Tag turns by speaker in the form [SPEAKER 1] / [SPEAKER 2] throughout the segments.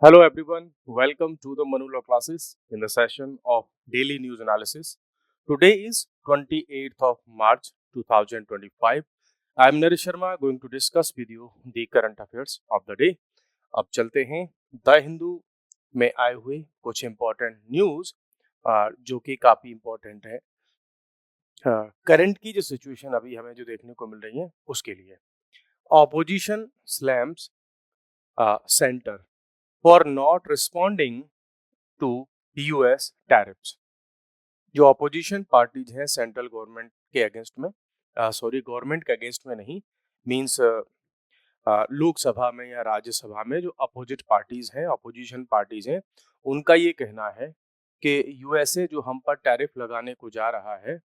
[SPEAKER 1] Hello everyone, welcome to the Manula classes in the session of daily news analysis. Today is 28th of March 2025. I am Naresh Sharma going to discuss with you the current affairs of the day. अब चलते हैं the Hindu में आए हुए कुछ important news जो कि काफी इम्पोर्टेंट है करंट की जो सिचुएशन अभी हमें जो देखने को मिल रही है उसके लिए opposition slams centre for not responding to US tariffs. जो अपोजिशन पार्टीज हैं सेंट्रल गवर्नमेंट के अगेंस्ट में गवर्नमेंट के अगेंस्ट में नहीं मींस लोकसभा में या राज्यसभा में जो अपोजिट पार्टीज हैं अपोजिशन पार्टीज हैं उनका ये कहना है कि यूएसए जो हम पर टैरिफ लगाने को जा रहा है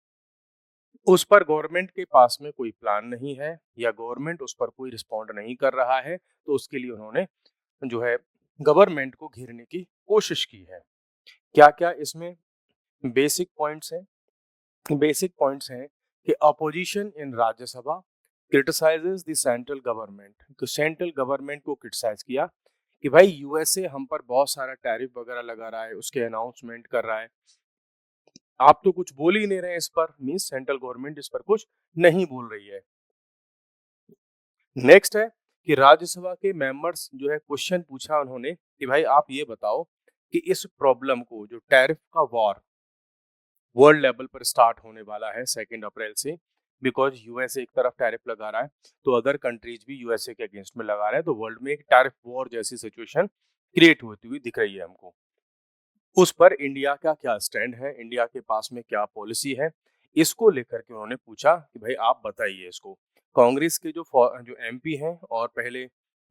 [SPEAKER 1] उस पर गवर्नमेंट के पास में कोई प्लान नहीं है या गवर्नमेंट उस पर कोई रिस्पॉन्ड नहीं कर रहा है, तो उसके लिए उन्होंने जो है गवर्नमेंट को घेरने की कोशिश की है। क्या क्या इसमें बेसिक पॉइंट्स हैं? बेसिक पॉइंट्स हैं कि opposition in Rajya Sabha criticises the central government, तो सेंट्रल गवर्नमेंट को क्रिटिसाइज किया कि भाई यूएसए हम पर बहुत सारा टैरिफ वगैरह लगा रहा है, उसके अनाउंसमेंट कर रहा है, आप तो कुछ बोल ही नहीं रहे इस पर, मींस सेंट्रल गवर्नमेंट इस पर कुछ नहीं बोल रही है। नेक्स्ट है कि राज्यसभा के मेंबर्स जो है क्वेश्चन पूछा उन्होंने कि भाई आप ये बताओ कि इस प्रॉब्लम को जो टैरिफ का वॉर वर्ल्ड लेवल पर स्टार्ट होने वाला है 2 अप्रैल से, बिकॉज यूएसए एक तरफ टैरिफ लगा रहा है तो अदर कंट्रीज भी यूएसए के अगेंस्ट में लगा रहे हैं, तो वर्ल्ड में एक टैरिफ वॉर जैसी सिचुएशन क्रिएट होती हुई दिख रही है हमको। उस पर इंडिया का क्या स्टैंड है, इंडिया के पास में क्या पॉलिसी है, इसको लेकर के उन्होंने पूछा कि भाई आप बताइए इसको। कांग्रेस के जो एमपी हैं और पहले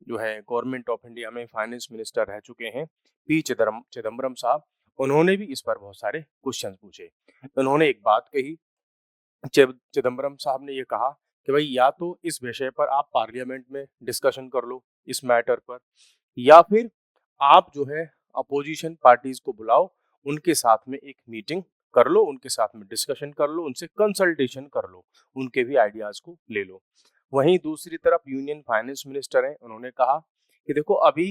[SPEAKER 1] जो है गवर्नमेंट ऑफ इंडिया में फाइनेंस मिनिस्टर रह चुके हैं पी चिदम्बरम साहब, उन्होंने भी इस पर बहुत सारे क्वेश्चन पूछे। उन्होंने एक बात कही, चिदम्बरम साहब ने ये कहा कि भाई या तो इस विषय पर आप पार्लियामेंट में डिस्कशन कर लो इस मैटर पर, या फिर आप जो है अपोजिशन पार्टीज को बुलाओ, उनके साथ में एक मीटिंग कर लो, उनके साथ में डिस्कशन कर लो, उनसे कंसल्टेशन कर लो, उनके भी आइडियाज को ले लो। वहीं दूसरी तरफ यूनियन फाइनेंस मिनिस्टर हैं, उन्होंने कहा कि देखो अभी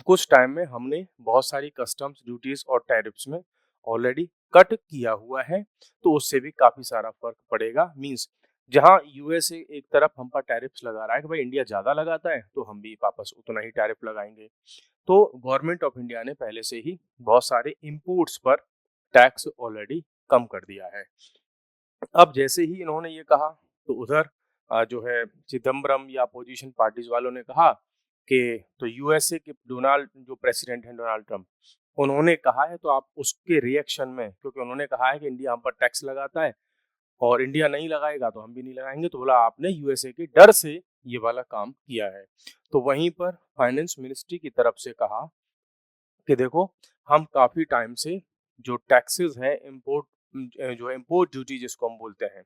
[SPEAKER 1] कुछ टाइम में हमने बहुत सारी कस्टम्स ड्यूटीज और टैरिफ्स में ऑलरेडी कट किया हुआ है, तो उससे भी काफी सारा फर्क पड़ेगा। मींस जहां यूएसए एक तरफ हम पर टैरिफ्स लगा रहा है कि भाई इंडिया ज्यादा लगाता है तो हम भी वापस उतना ही टैरिफ लगाएंगे, तो गवर्नमेंट ऑफ इंडिया ने पहले से ही बहुत सारे इंपोर्ट्स पर टैक्स ऑलरेडी कम कर दिया है। अब जैसे ही इन्होंने ये कहा तो उधर जो है चिदम्बरम या अपोजिशन पार्टीज वालों ने कहा कि तो यूएसए के डोनाल्ड जो प्रेसिडेंट हैं डोनाल्ड ट्रंप, उन्होंने कहा है तो आप उसके रिएक्शन में, क्योंकि उन्होंने कहा है कि इंडिया हम पर टैक्स लगाता है और इंडिया नहीं लगाएगा तो हम भी नहीं लगाएंगे, तो बोला आपने यूएसए के डर से ये वाला काम किया है। तो वहीं पर फाइनेंस मिनिस्ट्री की तरफ से कहा कि देखो हम काफी टाइम से जो टैक्सेस है इम्पोर्ट जो इम्पोर्ट ड्यूटी जिसको हम बोलते हैं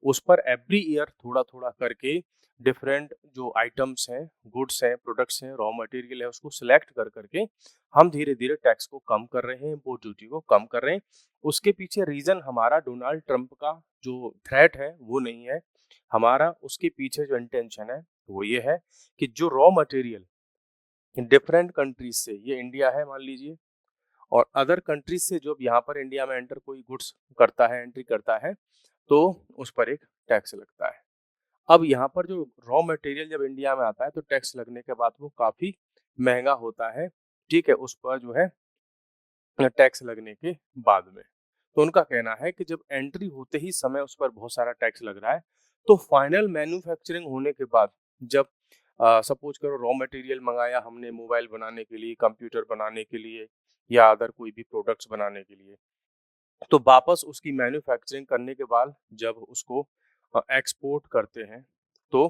[SPEAKER 1] उस पर एवरी ईयर थोड़ा थोड़ा करके डिफरेंट जो आइटम्स हैं, गुड्स हैं, प्रोडक्ट्स हैं, रॉ मटेरियल है, उसको सिलेक्ट कर करके हम धीरे धीरे टैक्स को कम कर रहे हैं, इम्पोर्ट ड्यूटी को कम कर रहे हैं। उसके पीछे रीजन हमारा डोनाल्ड ट्रंप का जो थ्रेट है वो नहीं है, हमारा उसके पीछे जो इंटेंशन है वो ये है कि जो रॉ मटेरियल डिफरेंट कंट्रीज से, ये इंडिया है मान लीजिए, और अदर कंट्रीज से जो यहाँ पर इंडिया में एंटर कोई गुड्स करता है, एंट्री करता है, तो उस पर एक टैक्स लगता है। अब यहाँ पर जो रॉ मटेरियल जब इंडिया में आता है तो टैक्स लगने के बाद वो काफी महंगा होता है, ठीक है, उस पर जो है टैक्स लगने के बाद में। तो उनका कहना है कि जब एंट्री होते ही समय उस पर बहुत सारा टैक्स लग रहा है, तो फाइनल मैन्युफैक्चरिंग होने के बाद जब सपोज करो रॉ मटेरियल मंगाया हमने मोबाइल बनाने के लिए, कंप्यूटर बनाने के लिए, या अदर कोई भी प्रोडक्ट्स बनाने के लिए, तो वापस उसकी मैन्युफैक्चरिंग करने के बाद जब उसको एक्सपोर्ट करते हैं तो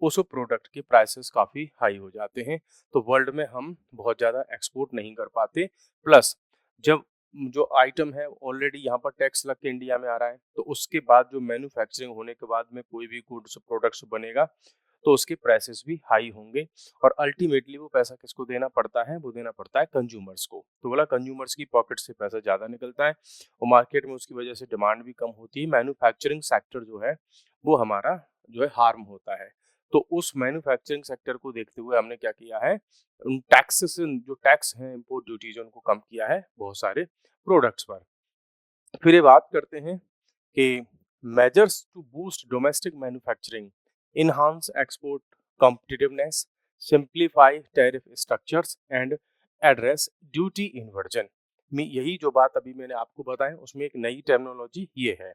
[SPEAKER 1] उस प्रोडक्ट के प्राइसेस काफ़ी हाई हो जाते हैं, तो वर्ल्ड में हम बहुत ज़्यादा एक्सपोर्ट नहीं कर पाते। प्लस जब जो आइटम है ऑलरेडी यहाँ पर टैक्स लग के इंडिया में आ रहा है, तो उसके बाद जो मैन्युफैक्चरिंग होने के बाद में कोई भी गुड्स प्रोडक्ट्स बनेगा तो उसके प्राइसेस भी हाई होंगे, और अल्टीमेटली वो पैसा किसको देना पड़ता है, वो देना पड़ता है कंज्यूमर्स को। तो बोला कंज्यूमर्स की पॉकेट से पैसा ज़्यादा निकलता है और मार्केट में उसकी वजह से डिमांड भी कम होती है, मैन्युफैक्चरिंग सेक्टर जो है वो हमारा जो है हार्म होता है। तो उस मैन्युफैक्चरिंग सेक्टर को देखते हुए हमने क्या किया है, टैक्सेस जो टैक्स हैं इंपोर्ट ड्यूटीज उनको कम किया है बहुत सारे प्रोडक्ट्स पर। फिर ये बात करते हैं कि measures to boost domestic manufacturing, enhance export competitiveness, simplify tariff structures and address duty inversion. में यही जो बात अभी मैंने आपको बताया उसमें एक नई टर्मिनोलॉजी ये है,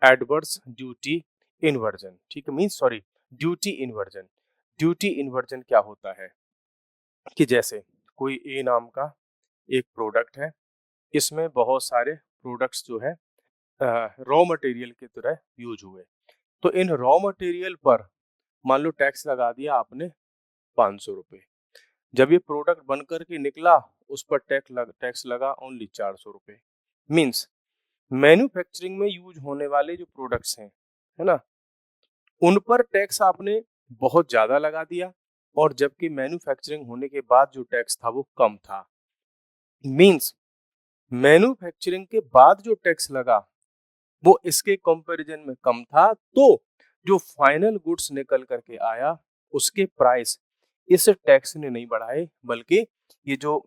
[SPEAKER 1] एडवर्स ड्यूटी इन्वर्जन। ठीक है, means sorry, duty inversion. Duty inversion क्या होता है कि जैसे कोई ए नाम का एक प्रोडक्ट है, इसमें बहुत सारे प्रोडक्ट्स जो है रॉ मटेरियल की तरह यूज हुए, तो इन रॉ मटेरियल पर मान लो टैक्स लगा दिया आपने 500 रुपये। जब ये प्रोडक्ट बनकर के निकला उस पर टैक्स लगा ओनली 400 रुपये। मीन्स मैन्युफैक्चरिंग में यूज होने वाले जो प्रोडक्ट्स हैं, है ना, उन पर टैक्स आपने बहुत ज्यादा लगा दिया, और जबकि मैन्युफैक्चरिंग होने के बाद जो टैक्स था वो कम था। मीन्स मैन्युफैक्चरिंग के बाद जो टैक्स लगा वो इसके कंपैरिजन में कम था, तो जो फाइनल गुड्स निकल करके आया उसके प्राइस इस टैक्स ने नहीं बढ़ाए, बल्कि ये जो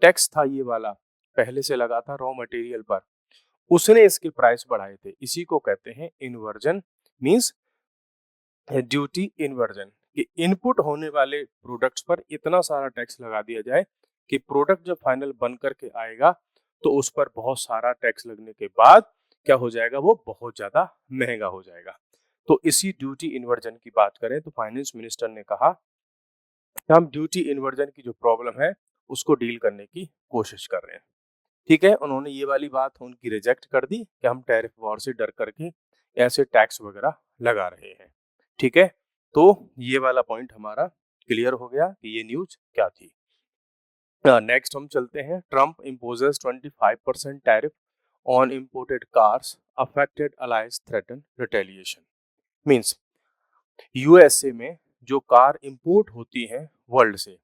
[SPEAKER 1] टैक्स था ये वाला पहले से लगा था रॉ मटेरियल पर, उसने इसके प्राइस बढ़ाए थे। इसी को कहते हैं इन्वर्जन, मींस ड्यूटी इन्वर्जन, कि इनपुट होने वाले प्रोडक्ट्स पर इतना सारा टैक्स लगा दिया जाए कि प्रोडक्ट जब फाइनल बन करके आएगा तो उस पर बहुत सारा टैक्स लगने के बाद क्या हो जाएगा, वो बहुत ज्यादा महंगा हो जाएगा। तो इसी ड्यूटी इन्वर्जन की बात करें तो फाइनेंस मिनिस्टर ने कहा कि हम ड्यूटी इन्वर्जन की जो प्रॉब्लम है उसको डील करने की कोशिश कर रहे हैं। ठीक है, उन्होंने ये वाली बात उनकी रिजेक्ट कर दी कि हम टैरिफ वॉर से डर करके ऐसे टैक्स वगैरह लगा रहे हैं। ठीक है, तो ये वाला पॉइंट हमारा क्लियर हो गया कि ये न्यूज क्या थी। नेक्स्ट हम चलते हैं, Trump imposes 25% tariff on imported cars, affected allies threaten retaliation. Means USA में जो कार इंपोर्ट होती हैं वर्ल्ड से,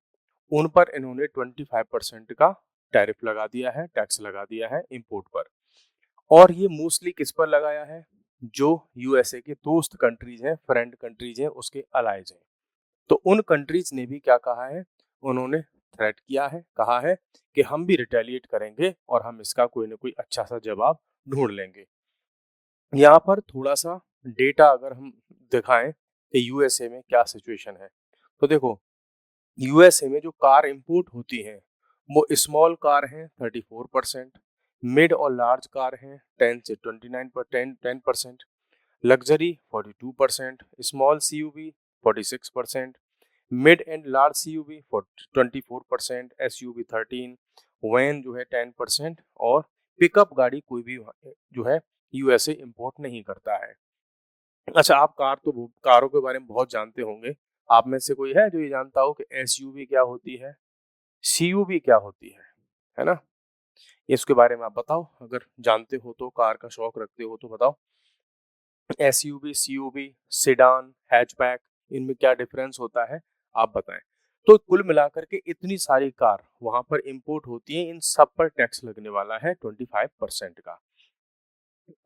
[SPEAKER 1] उन पर इन्होंने 25% का टैरिफ लगा दिया है, टैक्स लगा दिया है इंपोर्ट पर। और ये मोस्टली किस पर लगाया है, जो यूएसए के दोस्त कंट्रीज हैं, फ्रेंड कंट्रीज हैं, उसके अलाइज हैं। तो उन कंट्रीज ने भी क्या कहा है, उन्होंने थ्रेट किया है, कहा है कि हम भी रिटेलिएट करेंगे और हम इसका कोई ना कोई अच्छा सा जवाब ढूंढ लेंगे। यहाँ पर थोड़ा सा डेटा अगर हम दिखाएं कि यूएसए में क्या सिचुएशन है, तो देखो यूएसए में जो कार इंपोर्ट होती हैं वो स्मॉल कार हैं 34%, मिड और लार्ज कार हैं 10 से 10%, luxury 42%, small CUV 46%, mid and large CUV 24%, SUV 13, van जो है 10%, और पिकअप गाड़ी कोई भी जो है यूएसए इंपोर्ट नहीं करता है। अच्छा, आप कारों के बारे में बहुत जानते होंगे, आप में से कोई है जो ये जानता हो कि एसयूवी क्या होती है, सीयूवी क्या होती है ना, इसके बारे में आप बताओ, अगर जानते हो तो, कार का शौक रखते हो तो बताओ। एसयूवी, सीयूवी, सेडान, हैचबैक, इनमें क्या डिफरेंस होता है आप बताएं। तो कुल मिलाकर के इतनी सारी कार वहां पर इंपोर्ट होती हैं, इन सब पर टैक्स लगने वाला है 25% का।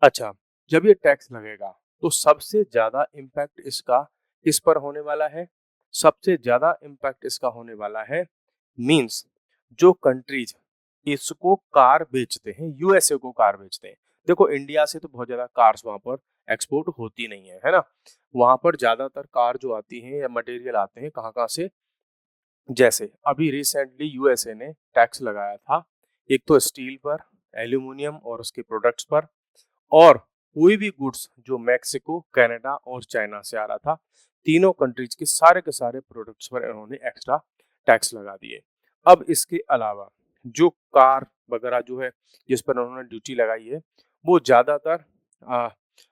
[SPEAKER 1] अच्छा, जब ये टैक्स लगेगा तो सबसे ज्यादा इम्पैक्ट इसका किस पर होने वाला है, सबसे ज्यादा इम्पैक्ट इसका होने वाला है मींस जो कंट्रीज इसको कार बेचते हैं, यूएसए को कार बेचते हैं। देखो इंडिया से तो बहुत ज्यादा कार्स वहां पर एक्सपोर्ट होती नहीं है ना, वहां पर ज्यादातर कार जो आती हैं या मटेरियल आते हैं कहाँ कहाँ से, जैसे अभी रिसेंटली यूएसए ने टैक्स लगाया था एक तो स्टील पर, एल्यूमिनियम और उसके प्रोडक्ट्स पर, और कोई भी गुड्स जो मैक्सिको, कनाडा और चाइना से आ रहा था, तीनों कंट्रीज के सारे प्रोडक्ट्स पर इन्होंने एक्स्ट्रा टैक्स लगा दिए। अब इसके अलावा जो कार वगैरह जो है जिस पर उन्होंने ड्यूटी लगाई है, वो ज्यादातर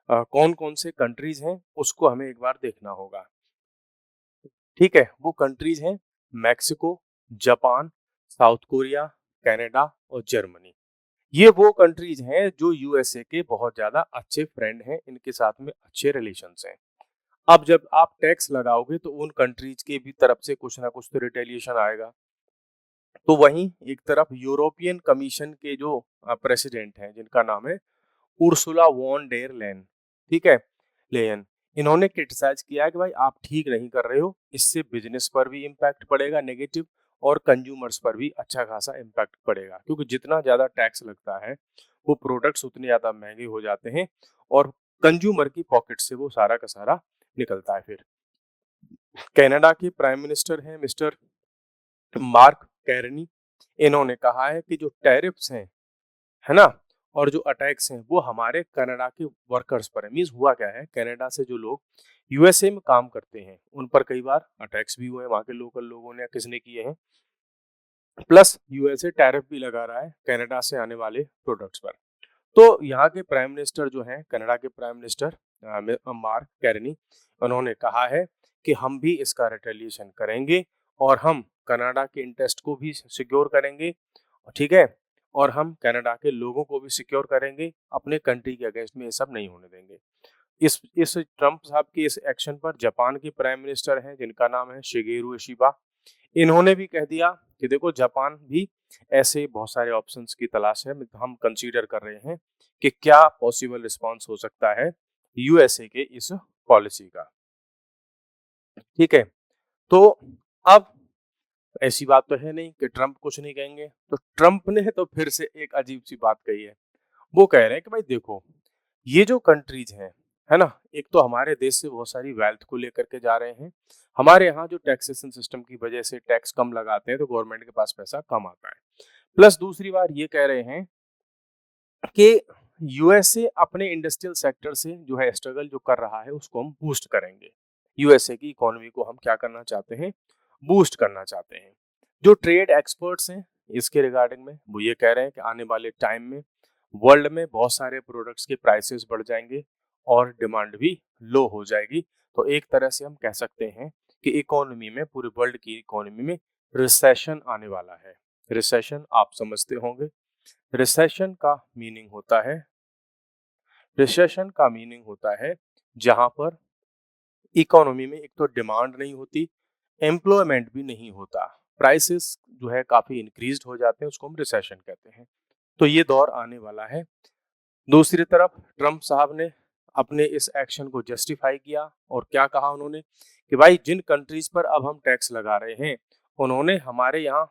[SPEAKER 1] कौन कौन से कंट्रीज हैं उसको हमें एक बार देखना होगा। ठीक है, वो कंट्रीज हैं Mexico, Japan, south Korea, Canada और जर्मनी। ये वो कंट्रीज हैं जो यूएसए के बहुत ज्यादा अच्छे फ्रेंड हैं, इनके साथ में अच्छे रिलेशंस हैं। अब जब आप टैक्स लगाओगे तो उन कंट्रीज के भी तरफ से कुछ ना कुछ तो रिटेलिएशन आएगा। तो वहीं एक तरफ यूरोपियन कमीशन के जो प्रेसिडेंट हैं जिनका नाम है उर्सुला वॉन डेर लेन, ठीक है, लेयन, इन्होंने क्रिटिसाइज किया है कि भाई आप ठीक नहीं कर रहे हो, इससे बिजनेस पर भी इम्पैक्ट पड़ेगा नेगेटिव और कंज्यूमर्स पर भी अच्छा खासा इम्पैक्ट पड़ेगा, क्योंकि जितना ज्यादा टैक्स लगता है वो प्रोडक्ट्स उतने ज्यादा महंगे हो जाते हैं और कंज्यूमर की पॉकेट से वो सारा का सारा निकलता है। फिर कनाडा के प्राइम मिनिस्टर हैं मिस्टर मार्क कैरनी, इन्होंने कहा है कि जो टैरिफ्स हैं, है ना, और जो अटैक्स हैं वो हमारे कनाडा के वर्कर्स पर है। मींस हुआ क्या है, कनाडा से जो लोग यूएसए में काम करते हैं उन पर कई बार अटैक्स भी हुए हैं, वहाँ के लोकल लोगों ने या किसने किए हैं, प्लस यूएसए टैरिफ भी लगा रहा है कनाडा से आने वाले प्रोडक्ट्स पर। तो यहाँ के प्राइम मिनिस्टर जो हैं, कनाडा के प्राइम मिनिस्टर मार्क कैरनी, उन्होंने कहा है कि हम भी इसका रिटेलिएशन करेंगे और हम कनाडा के इंटरेस्ट को भी सिक्योर करेंगे, ठीक है, और हम कनाडा के लोगों को भी सिक्योर करेंगे, अपने कंट्री के अगेंस्ट में ये सब नहीं होने देंगे। इस ट्रम्प साहब के इस एक्शन पर जापान के प्राइम मिनिस्टर हैं जिनका नाम है शिगेरू इशिबा, इन्होंने भी कह दिया कि देखो जापान भी ऐसे बहुत सारे ऑप्शंस की तलाश है, हम कंसीडर कर रहे हैं कि क्या पॉसिबल रिस्पांस हो सकता है यूएसए के इस पॉलिसी का। ठीक है, तो अब ऐसी बात तो है नहीं कि ट्रम्प कुछ नहीं कहेंगे, तो ट्रम्प ने तो फिर से एक अजीब सी बात कही है। वो कह रहे हैं कि भाई देखो, ये जो कंट्रीज हैं, है ना, एक तो हमारे देश से बहुत सारी वेल्थ को लेकर के जा रहे हैं, हमारे यहाँ जो टैक्सेशन सिस्टम की वजह से टैक्स कम लगाते हैं तो गवर्नमेंट के पास पैसा कम आता है, प्लस दूसरी बात ये कह रहे हैं कि यूएसए अपने इंडस्ट्रियल सेक्टर से जो है स्ट्रगल जो कर रहा है उसको हम बूस्ट करेंगे। यूएसए की इकोनॉमी को हम क्या करना चाहते हैं, बूस्ट करना चाहते हैं। जो ट्रेड एक्सपर्ट्स हैं इसके रिगार्डिंग में वो ये कह रहे हैं कि आने वाले टाइम में वर्ल्ड में बहुत सारे प्रोडक्ट्स के प्राइसेस बढ़ जाएंगे और डिमांड भी लो हो जाएगी। तो एक तरह से हम कह सकते हैं कि इकोनॉमी में, पूरे वर्ल्ड की इकोनॉमी में रिसेशन आने वाला है। रिसेशन आप समझते होंगे, रिसेशन का मीनिंग होता है, रिसेशन का मीनिंग होता है जहां पर इकोनॉमी में एक तो डिमांड नहीं होती, एम्प्लॉयमेंट भी नहीं होता, प्राइसेस जो है काफी इंक्रीज हो जाते हैं, उसको हम रिसेशन कहते हैं। तो ये दौर आने वाला है। दूसरी तरफ ट्रम्प साहब ने अपने इस एक्शन को जस्टिफाई किया और क्या कहा उन्होंने कि भाई जिन कंट्रीज पर अब हम टैक्स लगा रहे हैं उन्होंने हमारे यहाँ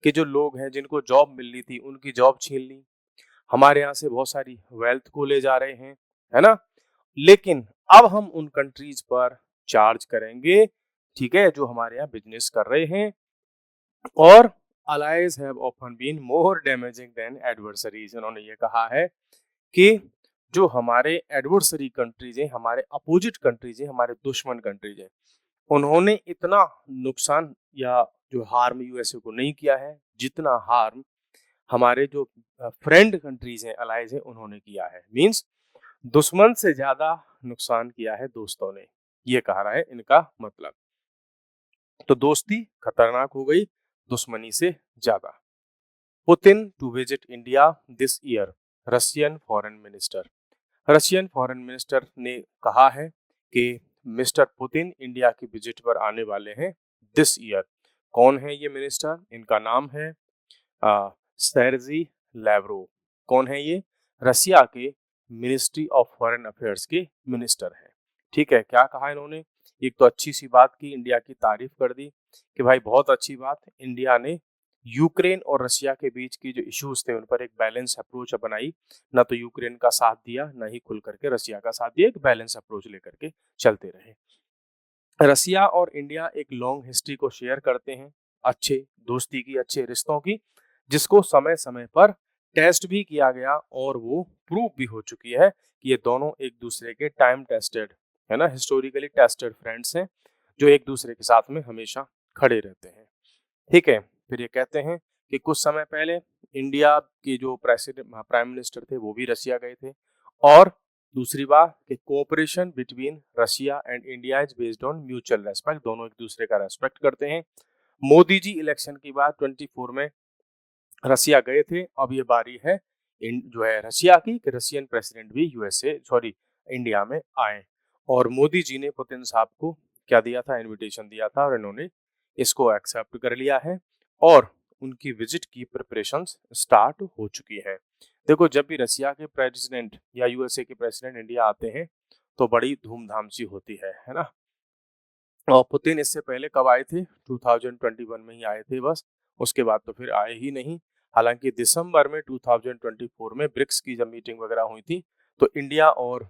[SPEAKER 1] के जो लोग हैं जिनको जॉब मिल रही थी उनकी जॉब छीन ली, हमारे यहाँ से बहुत सारी वेल्थ को ले जा रहे हैं, है ना, लेकिन अब हम उन कंट्रीज पर चार्ज करेंगे, ठीक है, जो हमारे यहाँ बिजनेस कर रहे हैं, और allies have often been more damaging than adversaries। उन्होंने ये कहा है कि जो हमारे एडवर्सरी कंट्रीज हैं, हमारे अपोजिट कंट्रीज हैं, हमारे दुश्मन कंट्रीज हैं, उन्होंने इतना नुकसान या जो हार्म यूएसए को नहीं किया है जितना हार्म हमारे जो फ्रेंड कंट्रीज हैं, अलाइज हैं, उन्होंने किया है। मींस दुश्मन से ज्यादा नुकसान किया है दोस्तों ने, ये कह रहा है इनका मतलब। तो दोस्ती खतरनाक हो गई दुश्मनी से ज्यादा। Putin to visit India this year, Russian foreign minister, Russian foreign minister ने कहा है कि मिस्टर पुतिन इंडिया की विजिट पर आने वाले हैं दिस ईयर। कौन है ये मिनिस्टर, इनका नाम है सर्जी लैवरोव। कौन है ये, रशिया के मिनिस्ट्री ऑफ फॉरेन अफेयर्स के मिनिस्टर हैं। ठीक है, क्या कहा इन्होंने, एक तो अच्छी सी बात की, इंडिया की तारीफ कर दी कि भाई बहुत अच्छी बात, इंडिया ने यूक्रेन और रशिया के बीच की जो इश्यूज थे उन पर एक बैलेंस अप्रोच बनाई, ना तो यूक्रेन का साथ दिया ना ही खुल करके रशिया का साथ दिया, एक बैलेंस अप्रोच लेकर के चलते रहे। रसिया और इंडिया एक लॉन्ग हिस्ट्री को शेयर करते हैं, अच्छे दोस्ती की, अच्छे रिश्तों की, जिसको समय समय पर टेस्ट भी किया गया और वो प्रूव भी हो चुकी है कि ये दोनों एक दूसरे के टाइम टेस्टेड, है ना, हिस्टोरिकली टेस्टेड फ्रेंड्स हैं जो एक दूसरे के साथ में हमेशा खड़े रहते हैं। ठीक है, फिर ये कहते हैं कि कुछ समय पहले इंडिया के जो प्राइम मिनिस्टर थे वो भी रशिया गए थे, और दूसरी बात कि cooperation between Russia and India is based on mutual respect, दोनों एक दूसरे का रेस्पेक्ट करते हैं। मोदी जी इलेक्शन की बात 24 में रसिया गए थे, अब ये बारी है जो है रशिया की कि रशियन प्रेसिडेंट भी इंडिया में आए, और मोदी जी ने पुतिन साहब को क्या दिया था, इनविटेशन दिया था, और इन्होंने इसको एक्सेप्ट कर लिया है और उनकी विजिट की प्रिपरेशंस स्टार्ट हो चुकी है। देखो, जब भी रशिया के प्रेसिडेंट या यूएसए के प्रेसिडेंट इंडिया आते हैं तो बड़ी धूमधाम सी होती है ना। और पुतिन इससे पहले कब आए थे? 2021 में ही आए थे बस, उसके बाद तो फिर आए ही नहीं। हालांकि दिसंबर में 2024 में ब्रिक्स की जब मीटिंग वगैरह हुई थी तो इंडिया और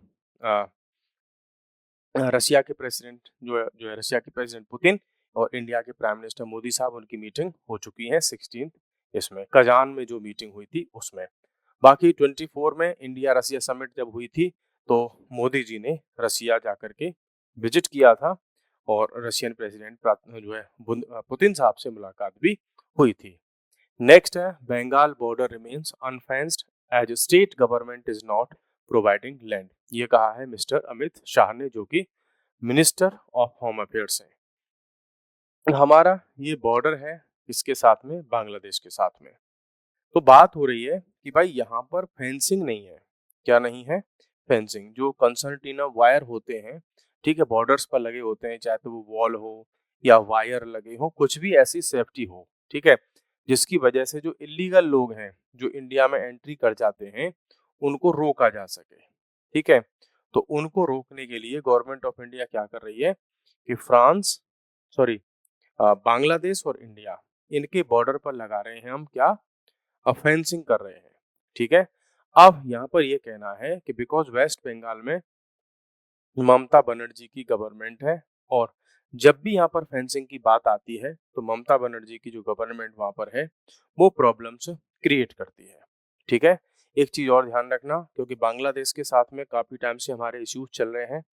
[SPEAKER 1] रशिया के प्रेसिडेंट जो है रशिया के प्रेसिडेंट पुतिन और इंडिया के प्राइम मिनिस्टर मोदी साहब, उनकी मीटिंग हो चुकी है 16 इसमें कजान में जो मीटिंग हुई थी उसमें। बाकी 24 में इंडिया रशिया समिट जब हुई थी तो मोदी जी ने रशिया जाकर के विजिट किया था और रशियन प्रेसिडेंट जो है पुतिन साहब से मुलाकात भी हुई थी। नेक्स्ट है Bengal border remains unfenced as state government is not providing land. ये कहा है मिस्टर अमित शाह ने, जो कि मिनिस्टर ऑफ होम अफेयर्स है। हमारा ये बॉर्डर है किसके साथ में? बांग्लादेश के साथ में। तो बात हो रही है कि भाई यहाँ पर फेंसिंग नहीं है। क्या नहीं है? फेंसिंग। जो कंसर्टिना वायर होते हैं, ठीक है, बॉर्डर्स पर लगे होते हैं, चाहे तो वो वॉल हो या वायर लगे हो, कुछ भी ऐसी सेफ्टी हो, ठीक है, जिसकी वजह से जो इलीगल लोग हैं जो इंडिया में एंट्री कर जाते हैं उनको रोका जा सके, ठीक है। तो उनको रोकने के लिए गवर्नमेंट ऑफ इंडिया क्या कर रही है कि बांग्लादेश और इंडिया इनके बॉर्डर पर लगा रहे हैं हम क्या? फेंसिंग कर रहे हैं, ठीक है। अब यहाँ पर ये कहना है कि बिकॉज वेस्ट बंगाल में ममता बनर्जी की गवर्नमेंट है और जब भी यहाँ पर फेंसिंग की बात आती है तो ममता बनर्जी की जो गवर्नमेंट वहां पर है वो प्रॉब्लम्स क्रिएट करती है, ठीक है। एक चीज और ध्यान रखना, क्योंकि बांग्लादेश के साथ में काफी टाइम से हमारे इश्यूज चल रहे हैं,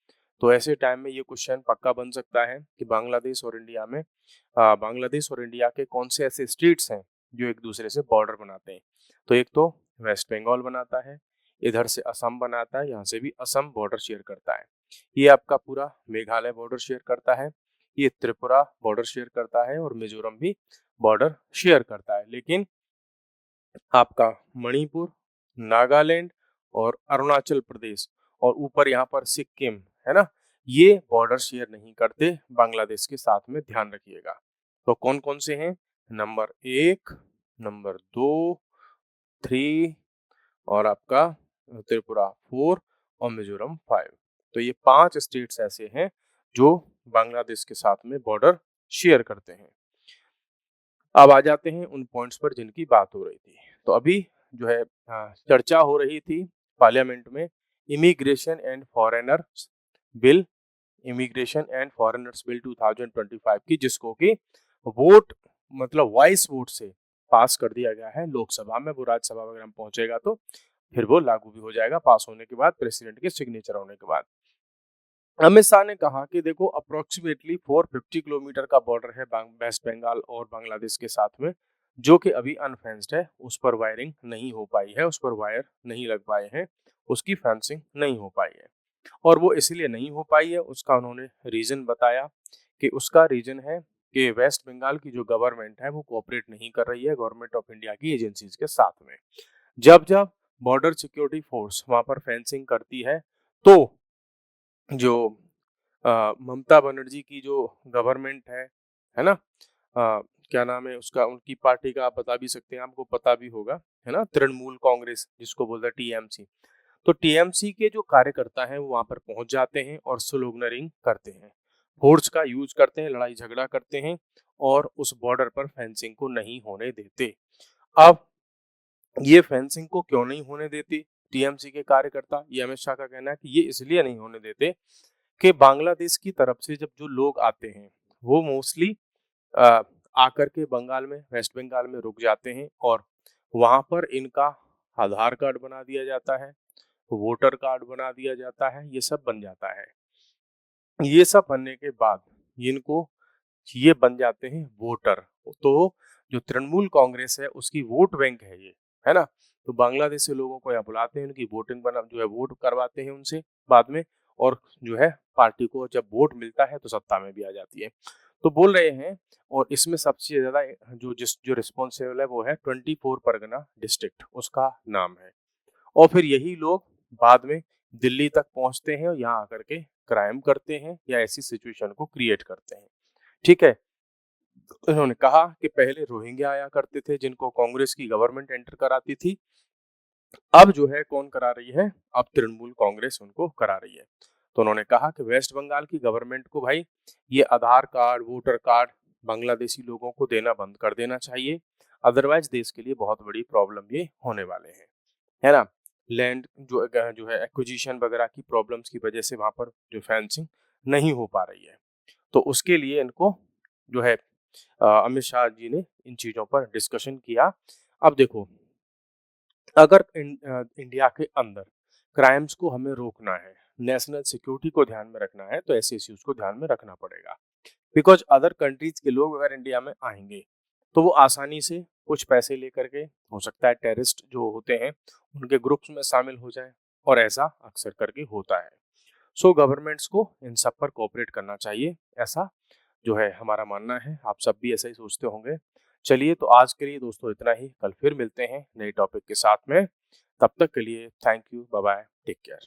[SPEAKER 1] तो ऐसे टाइम में ये क्वेश्चन पक्का बन सकता है कि बांग्लादेश और इंडिया के कौन से ऐसे स्टेट्स हैं जो एक दूसरे से बॉर्डर बनाते हैं। तो एक तो वेस्ट बंगाल बनाता है, इधर से असम बनाता है, यहाँ से भी असम बॉर्डर शेयर करता है, ये आपका पूरा मेघालय बॉर्डर शेयर करता है, ये त्रिपुरा बॉर्डर शेयर करता है और मिजोरम भी बॉर्डर शेयर करता है। लेकिन आपका मणिपुर, नागालैंड और अरुणाचल प्रदेश और ऊपर यहाँ पर सिक्किम है ना, ये बॉर्डर शेयर नहीं करते बांग्लादेश के साथ में, ध्यान रखिएगा। तो कौन कौन से हैं? नंबर 1, नंबर 2, 3 और आपका त्रिपुरा 4 और मिजोरम 5। तो ये 5 स्टेट्स ऐसे हैं जो बांग्लादेश के साथ में बॉर्डर शेयर करते हैं। अब आ जाते हैं उन पॉइंट्स पर जिनकी बात हो रही थी। तो अभी जो है चर्चा हो रही थी पार्लियामेंट में bill immigration and foreigners bill 2025 की, जिसको कि वोट मतलब वॉइस वोट से पास कर दिया गया है लोकसभा में। वो राज्यसभा वगैरह में पहुंचेगा तो फिर वो लागू भी हो जाएगा पास होने के बाद, प्रेसिडेंट के सिग्नेचर होने के बाद। अमित शाह ने कहा कि देखो अप्रोक्सीमेटली 450 किलोमीटर का बॉर्डर है वेस्ट बंगाल और बांग्लादेश के साथ में, जो कि अभी अनफेंस्ड है, उस पर वायरिंग नहीं हो पाई है, उस पर वायर नहीं लग पाए हैं, उसकी फेंसिंग नहीं हो पाई है। और वो इसलिए नहीं हो पाई है, उसका उन्होंने रीजन बताया कि उसका रीजन है कि वेस्ट बंगाल की जो गवर्नमेंट है वो कोऑपरेट नहीं कर रही है गवर्नमेंट ऑफ इंडिया की एजेंसीज के साथ में। जब जब बॉर्डर सिक्योरिटी फोर्स वहां पर फेंसिंग करती है तो जो ममता बनर्जी की जो गवर्नमेंट है ना, क्या नाम है उसका, उनकी पार्टी का आप बता भी सकते हैं, आपको पता भी होगा, है ना, तृणमूल कांग्रेस जिसको बोलते हैं टीएमसी। तो टीएमसी के जो कार्यकर्ता हैं वो वहां पर पहुंच जाते हैं और स्लोगनरिंग करते हैं, फोर्स का यूज करते हैं, लड़ाई झगड़ा करते हैं और उस बॉर्डर पर फेंसिंग को नहीं होने देते। अब ये फेंसिंग को क्यों नहीं होने देती टीएमसी के कार्यकर्ता? ये अमित शाह का कहना है कि ये इसलिए नहीं होने देते कि बांग्लादेश की तरफ से जब जो लोग आते हैं वो मोस्टली आकर के बंगाल में, वेस्ट बंगाल में रुक जाते हैं और वहां पर इनका आधार कार्ड बना दिया जाता है, वोटर कार्ड बना दिया जाता है, ये सब बन जाता है। ये सब बनने के बाद इनको ये बन जाते हैं वोटर। तो जो तृणमूल कांग्रेस है उसकी वोट बैंक है ये, है ना। तो बांग्लादेश से लोगों को यहाँ बुलाते हैं, उनकी वोटिंग बना जो है वोट करवाते हैं उनसे बाद में, और जो है पार्टी को जब वोट मिलता है तो सत्ता में भी आ जाती है। तो बोल रहे हैं, और इसमें सबसे ज्यादा जो रिस्पॉन्सिबल है वो है 24 परगना डिस्ट्रिक्ट, उसका नाम है। और फिर यही लोग बाद में दिल्ली तक पहुंचते हैं और यहाँ आकर के क्राइम करते हैं या ऐसी सिचुएशन को क्रिएट करते हैं, ठीक है। उन्होंने कहा कि पहले रोहिंग्या आया करते थे जिनको कांग्रेस की गवर्नमेंट एंटर कराती थी, अब जो है कौन करा रही है? अब तृणमूल कांग्रेस उनको करा रही है। तो उन्होंने कहा कि वेस्ट बंगाल की गवर्नमेंट को भाई ये आधार कार्ड, वोटर कार्ड बांग्लादेशी लोगों को देना बंद कर देना चाहिए, अदरवाइज देश के लिए बहुत बड़ी प्रॉब्लम ये होने वाले हैं, है ना। लैंड जो है एक्विजिशन वगैरह की प्रॉब्लम्स की वजह से वहाँ पर जो फेंसिंग नहीं हो पा रही है, तो उसके लिए इनको जो है अमित शाह जी ने इन चीज़ों पर डिस्कशन किया। अब देखो, अगर इंडिया के अंदर क्राइम्स को हमें रोकना है, नेशनल सिक्योरिटी को ध्यान में रखना है, तो ऐसे इश्यूज को ध्यान में रखना पड़ेगा। बिकॉज अदर कंट्रीज के लोग अगर इंडिया में आएंगे तो वो आसानी से कुछ पैसे लेकर के, हो सकता है टेररिस्ट जो होते हैं उनके ग्रुप्स में शामिल हो जाए, और ऐसा अक्सर करके होता है। सो गवर्नमेंट्स को इन सब पर कोऑपरेट करना चाहिए, ऐसा जो है हमारा मानना है। आप सब भी ऐसा ही सोचते होंगे। चलिए, तो आज के लिए दोस्तों इतना ही, कल फिर मिलते हैं नए टॉपिक के साथ में। तब तक के लिए thank you, bye bye, take care.